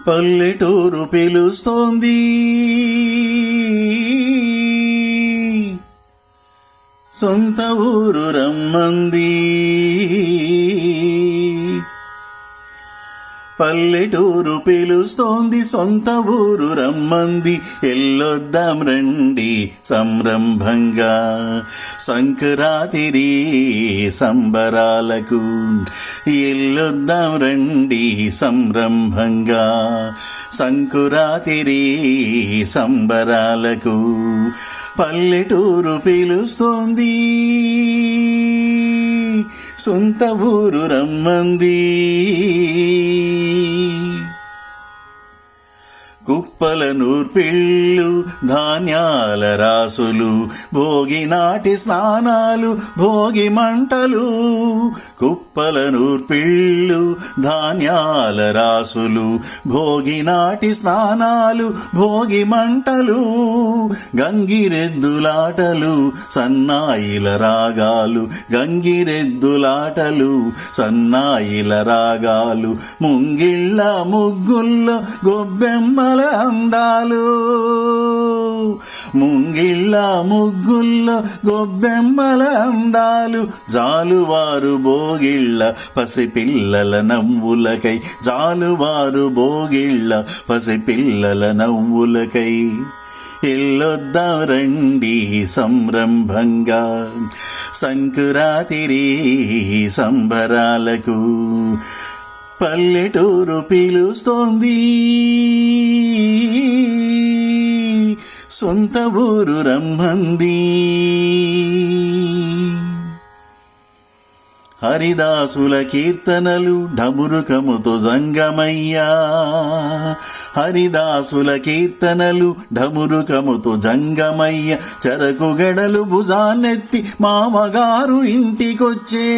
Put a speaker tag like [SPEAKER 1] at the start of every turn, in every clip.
[SPEAKER 1] పల్లెటూరు పిలుస్తోంది, సొంత ఊరు రమ్మంది. పల్లెటూరు పిలుస్తోంది, సొంత ఊరు రమ్మంది. ఎల్లొద్దాం రండి సంరంభంగా, సంక్రాంతి సంబరాలకు. ఎల్లొద్దాం రండి సంరంభంగా, సంక్రాంతి సంబరాలకు. పల్లెటూరు పిలుస్తోంది, సొంత ఊరు రమ్మంది. కుప్పల నూర్పిళ్ళు, ధాన్యాల రాసులు, భోగి నాటి స్నానాలు, భోగి మంటలు. కుప్పల నూర్పిళ్ళు, ధాన్యాల రాసులు, భోగి నాటి స్నానాలు, భోగి మంటలు. గంగిరెద్దులాటలు, సన్నాయిల రాగాలు, గంగిరెద్దులాటలు, సన్నాయిల రాగాలు. ముంగిళ్ళ ముగ్గుల్లో గొబ్బెమ్మల అందాలు, ముంగిళ్ళ ముగ్గుల్లో గొబ్బెమ్మల అందాలు. జాలువారు భోగిళ్ళ పసిపిల్లల నవ్వులకై, జాలువారు భోగిళ్ళ పసిపిల్లల నవ్వులకై. ఎల్లొద్దాం రండి సంరంభంగా, సంక్రాంతి సంబరాలకు. పల్లెటూరు పిలుస్తోంది, సొంత ఊరు రమ్మంది. హరిదాసుల కీర్తనలు ఢమురుకముతో జంగమయ్యా, హరిదాసుల కీర్తనలు ఢమురుకముతో జంగమయ్య. చెరకు గడలు భుజాన్నెత్తి మామగారు ఇంటికొచ్చే,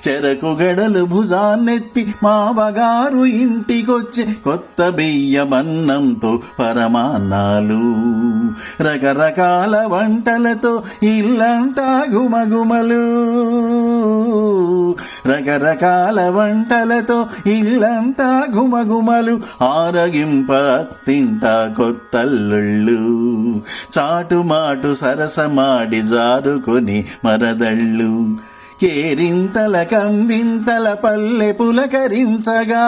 [SPEAKER 1] చెరకు గడలు భుజాన్నెత్తి మామగారు ఇంటికొచ్చే. కొత్త బియ్యమన్నంతో పరమాన్నాలు, రకరకాల వంటలతో ఇల్లంతా గుమగుమలు, రకరకాల వంటలతో ఇల్లంతా గుమగుమలు. ఆరగింప తింట కొత్తల్లుళ్ళు, చాటుమాటు సరసమాడి జారుకొని మరదళ్ళు. కేరింతల కంవింతల పల్లె పులకరించగా,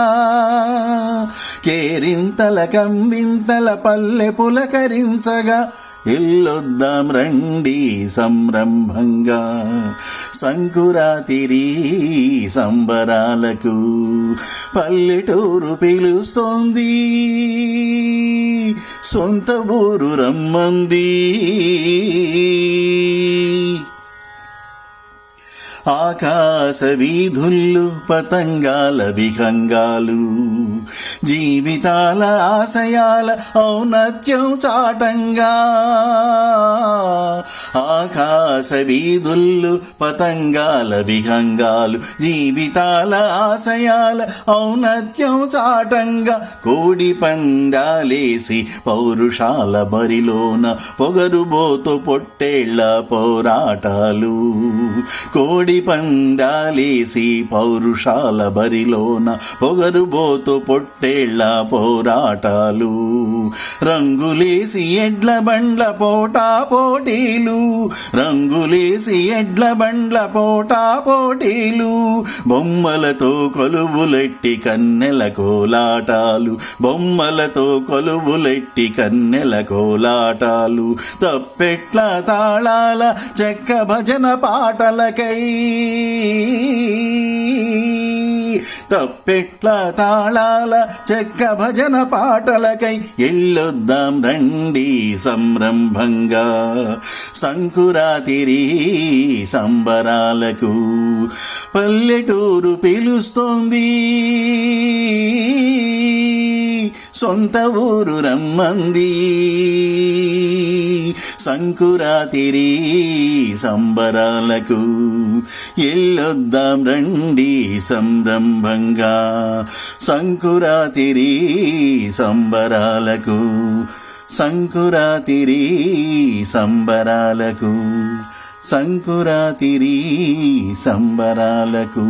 [SPEAKER 1] కేరింతల కంవింతల పల్లె పులకరించగా. ఎల్లొద్దాం రండి సంరంభంగా, సంకురాతిరి సంబరాలకు. పల్లెటూరు పిలుస్తోంది, సొంత ఊరు రమ్మంది. ఆకాశ వీధుల్లో పతంగాల విహంగాలు, జీవితాల ఆశయాల ఔన్నత్యం చాటంగా. ఆకాశ వీధుల్లో పతంగాల విహంగాలు, జీవితాల ఆశయాల ఔన్నత్యం చాటంగా. కోడి పందాలేసి పౌరుషాల బరిలోన, పొగరుబోతు పొట్టేళ్ల పోరాటాలు. కోడి పందాలేసి పౌరుషాల బరిలోన, పొగరుబోతు పొట్టేళ్ల పోరాటాలు. రంగులేసి ఎడ్ల బండ్ల పోటా పోటీలు, రంగులేసి ఎడ్ల బండ్ల పోటా పోటీలు. బొమ్మలతో కొలువులెట్టి కన్నెల కోలాటాలు, బొమ్మలతో కొలువులెట్టి కన్నెల కోలాటాలు. తప్పెట్ల తాళాల చెక్క భజన పాటలకై, తప్పెట్ల తాళాల చెక్క భజన పాటలకై. ఎల్లొద్దాం రండి సంరంభంగా, సంకురాతిరి సంబరాలకు. పల్లెటూరు పిలుస్తోంది, సొంత ఊరు రమ్మంది. సంకురాతిరి సంబరాలకు. ఎల్లొద్దాం రండి సంరంభంగా, సంకురాతిరి సంబరాలకు. సంకురాతిరి సంబరాలకు, సంకురాతిరి సంబరాలకు.